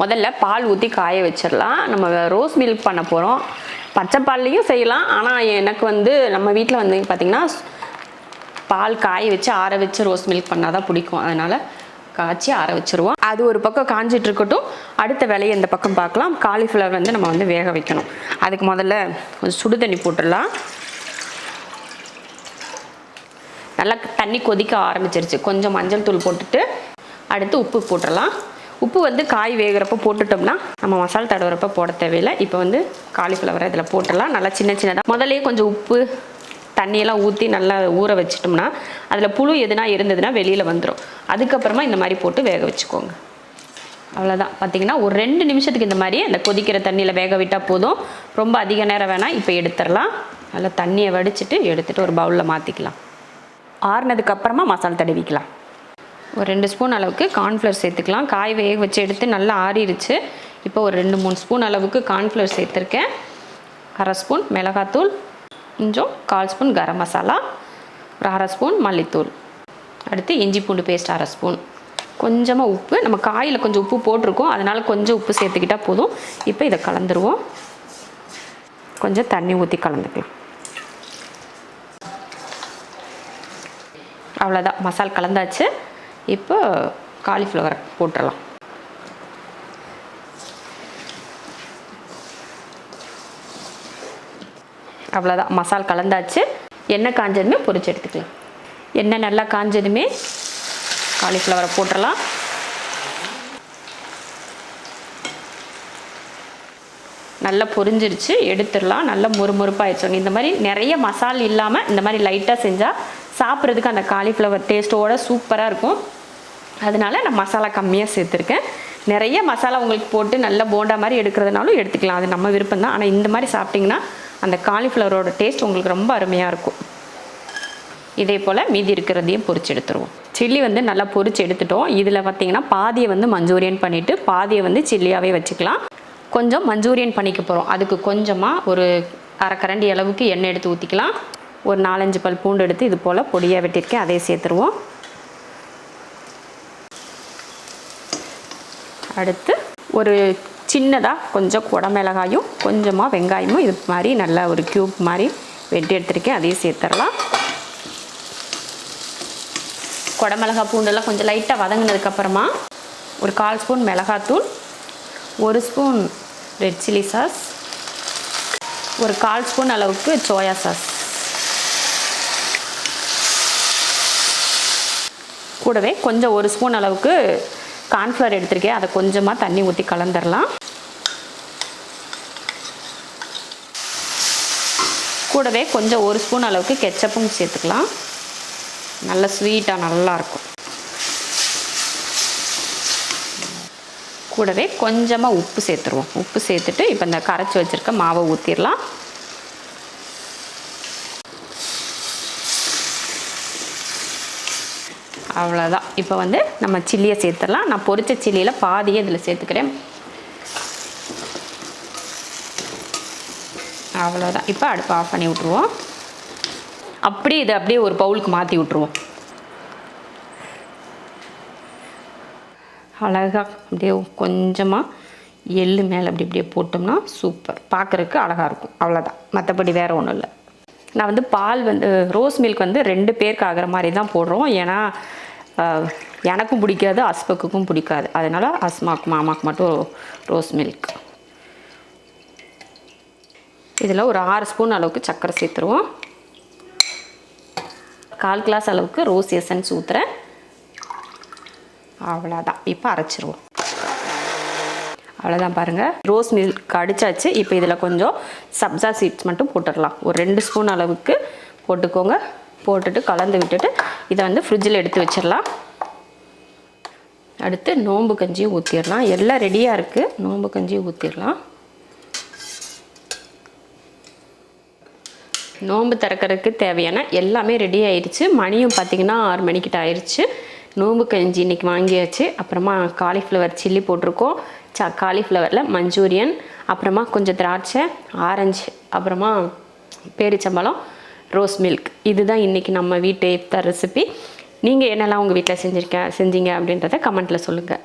முதல்ல பால் ஊற்றி காய வச்சிடலாம். நம்ம ரோஸ் மில்க் பண்ண போகிறோம். பச்சை பால்லையும் செய்யலாம். ஆனால் எனக்கு வந்து நம்ம வீட்டில் வந்து பார்த்திங்கன்னா பால் காய வச்சு ஆற வச்சு ரோஸ் மில்க் பண்ணால் தான் பிடிக்கும். அதனால் காய்ச்சி ஆற வச்சுருவோம். அது ஒரு பக்கம் காஞ்சிட்டு இருக்கட்டும். அடுத்த வேலையை இந்த பக்கம் பார்க்கலாம். காலிஃப்ளவர் வந்து நம்ம வந்து வேக வைக்கணும். அதுக்கு முதல்ல கொஞ்சம் சுடு தண்ணி போட்டுடலாம். நல்லா தண்ணி கொதிக்க ஆரம்பிச்சிருச்சு. கொஞ்சம் மஞ்சள் தூள் போட்டுட்டு அடுத்து உப்பு போட்டுடலாம். உப்பு வந்து காய் வேகிறப்ப போட்டுட்டோம்னா நம்ம மசாலா தடவுறப்ப போட தேவையில்லை. இப்போ வந்து காலிஃப்ளவரை இதில் போட்டுடலாம். நல்லா சின்ன சின்னதாக முதல்லையே கொஞ்சம் உப்பு தண்ணியெல்லாம் ஊற்றி நல்லா ஊற வச்சிட்டோம்னா அதில் புழு எதுனா இருந்ததுன்னா வெளியில் வந்துடும். அதுக்கப்புறமா இந்த மாதிரி போட்டு வேக வச்சுக்கோங்க. அவ்வளோதான். பார்த்திங்கன்னா ஒரு 2 நிமிஷத்துக்கு இந்த மாதிரி அந்த கொதிக்கிற தண்ணியில் வேக விட்டால் போதும். ரொம்ப அதிக நேரம் வேணால். இப்போ எடுத்துடலாம். நல்லா தண்ணியை வடிச்சிட்டு எடுத்துகிட்டு ஒரு பவுலில் மாற்றிக்கலாம். ஆறுனதுக்கப்புறமா மசாலா தடவிக்கலாம். ஒரு 2 ஸ்பூன் அளவுக்கு கார்ன்ஃப்ளவர் சேர்த்துக்கலாம். காய் வேக வச்சு எடுத்து நல்லா ஆறிடுச்சு. இப்போ ஒரு 2-3 ஸ்பூன் அளவுக்கு கார்ன்ஃப்ளவர் சேர்த்துருக்கேன். 1/2 ஸ்பூன் மிளகாத்தூள், கொஞ்சம் 1/4 ஸ்பூன் கரம் மசாலா, ஒரு 1/2 ஸ்பூன் மல்லித்தூள், அடுத்து இஞ்சி பூண்டு பேஸ்ட் 1/2 ஸ்பூன், கொஞ்சமாக உப்பு. நம்ம காயில் கொஞ்சம் உப்பு போட்டிருக்கோம், அதனால் கொஞ்சம் உப்பு சேர்த்துக்கிட்டால் போதும். இப்போ இதை கலந்துருவோம். கொஞ்சம் தண்ணி ஊற்றி கலந்துக்கலாம். அவ்வளோதான், மசாலா கலந்தாச்சு. இப்போ காலிஃப்ளவர் போட்டுடலாம். அவ்வளோதான், மசாலா கலந்தாச்சு. எண்ணெய் காஞ்சதுமே பொரிச்சு எடுத்துக்கலாம். எண்ணெய் நல்லா காஞ்சதுமே காலிஃப்ளவரை போட்டுடலாம். நல்லா பொரிஞ்சிருச்சு, எடுத்துடலாம். நல்லா மொறுமொறுப்பாகிடுச்சு. இந்த மாதிரி நிறைய மசாலா இல்லாமல் இந்த மாதிரி லைட்டாக செஞ்சால் சாப்பிட்றதுக்கு அந்த காலிஃப்ளவர் டேஸ்ட்டோட சூப்பராக இருக்கும். அதனால நான் மசாலா கம்மியாக சேர்த்துருக்கேன். நிறைய மசாலா உங்களுக்கு போட்டு நல்லா போண்டா மாதிரி எடுக்கிறதுனாலும் எடுத்துக்கலாம். அது நம்ம விருப்பம் தான். ஆனால் இந்த மாதிரி சாப்பிட்டிங்கன்னா அந்த காலிஃப்ளவரோட டேஸ்ட் உங்களுக்கு ரொம்ப அருமையாக இருக்கும். இதே போல் மீதி இருக்கிறதையும் பொரிச்சு எடுத்துருவோம். சில்லி வந்து நல்லா பொரிச்சு எடுத்துட்டோம். இதில் பார்த்திங்கன்னா பாதியை வந்து மஞ்சூரியன் பண்ணிவிட்டு பாதியை வந்து சில்லியாகவே வச்சுக்கலாம். கொஞ்சம் மஞ்சூரியன் பண்ணிக்க போகிறோம். அதுக்கு கொஞ்சமாக ஒரு 1/2 கரண்டி அளவுக்கு எண்ணெய் எடுத்து ஊற்றிக்கலாம். ஒரு 4-5 பல் பூண்டு எடுத்து இது போல் பொடியாக வெட்டியிருக்கேன், அதையே சேர்த்துருவோம். அடுத்து ஒரு சின்னதாக கொஞ்சம் குடமிளகாயும் கொஞ்சமாக வெங்காயமும் இது மாதிரி நல்லா ஒரு க்யூப் மாதிரி வெட்டி எடுத்துருக்கேன், அதையும் சேர்த்துடலாம். குடமிளகா பூண்டெல்லாம் கொஞ்சம் லைட்டாக வதங்கினதுக்கப்புறமா ஒரு 1/4 ஸ்பூன் மிளகாத்தூள், 1 ஸ்பூன் ரெட் சில்லி சாஸ், ஒரு 1/4 ஸ்பூன் அளவுக்கு சோயா சாஸ், கூடவே கொஞ்சம் 1 ஸ்பூன் அளவுக்கு கார்ன்ஃப்ளவர் எடுத்துருக்கேன், அதை கொஞ்சமாக தண்ணி ஊற்றி கலந்துடலாம். கூடவே கொஞ்சம் 1 ஸ்பூன் அளவுக்கு கெச்சப்பும் சேர்த்துக்கலாம். நல்ல ஸ்வீட்டாக நல்லாயிருக்கும். கூடவே கொஞ்சமாக உப்பு சேர்த்துருவோம். உப்பு சேர்த்துட்டு இப்போ இந்த கரைச்சி வச்சுருக்க மாவை ஊற்றிடலாம். அவ்வளோதான். இப்போ வந்து நம்ம சில்லியை சேர்த்துடலாம். நான் பொரிச்ச சில்லியில் பாதியை இதில் சேர்த்துக்கிறேன். அவ்வளோதான். இப்போ அடுப்பு ஆஃப் பண்ணி விட்ருவோம். அப்படியே இதை அப்படியே ஒரு பவுலுக்கு மாற்றி விட்ருவோம். அழகாக அப்படியே கொஞ்சமாக எள்ளு மேலே அப்படி இப்படியே போட்டோம்னா சூப்பர், பார்க்குறதுக்கு அழகாக இருக்கும். அவ்வளோதான், மற்றபடி வேறு ஒன்றும் இல்லை. நான் வந்து பால் வந்து ரோஸ் மில்க் வந்து 2 பேருக்கு ஆகிற மாதிரி தான் போடுறோம். ஏன்னா எனக்கும் பிடிக்காது, அஸ்பக்குக்கும் பிடிக்காது. அதனால் அஸ்மாக்கு மாமாக்கு மட்டும் ரோஸ் மில்க். இதில் ஒரு 6 ஸ்பூன் அளவுக்கு சர்க்கரை சேர்த்துருவோம். 1/4 கிளாஸ் அளவுக்கு ரோஸ் எசன்ஸ் ஊற்றுறேன். அவ்வளோதான். இப்போ அரைச்சிருவோம். அவ்வளோதான், பாருங்கள், ரோஸ் மில்க் அடித்தாச்சு. இப்போ இதில் கொஞ்சம் சப்ஜா சீட்ஸ் மட்டும் போட்டுடலாம். ஒரு 2 ஸ்பூன் அளவுக்கு போட்டுக்கோங்க. போட்டுட்டு கலந்து விட்டுட்டு இதை வந்து ஃப்ரிட்ஜில் எடுத்து வச்சிடலாம். அடுத்து நோம்பு கஞ்சியும் ஊற்றிடலாம். எல்லாம் ரெடியாக இருக்குது. நோம்பு கஞ்சியும் ஊற்றிடலாம். நோம்பு திறக்கிறதுக்கு தேவையான எல்லாமே ரெடி ஆயிடுச்சு. மணியும் பார்த்திங்கன்னா 6 மணிக்கிட்ட ஆயிடுச்சு. நோம்பு கஞ்சி இன்றைக்கி வாங்கியாச்சு. அப்புறமா காலிஃப்ளவர் சில்லி போட்டிருக்கோம். காலிஃப்ளவரில் மஞ்சூரியன், அப்புறமா கொஞ்சம் திராட்சை, ஆரஞ்சு, அப்புறமா பேரிச்சம்பழம், ரோஸ் மில்க். இதுதான் இன்றைக்கி நம்ம வீட்டு இஃப்தார் ரெசிபி. நீங்கள் என்னெல்லாம் உங்கள் வீட்டில் செஞ்சீங்க அப்படின்றத கமெண்ட்டில் சொல்லுங்கள்.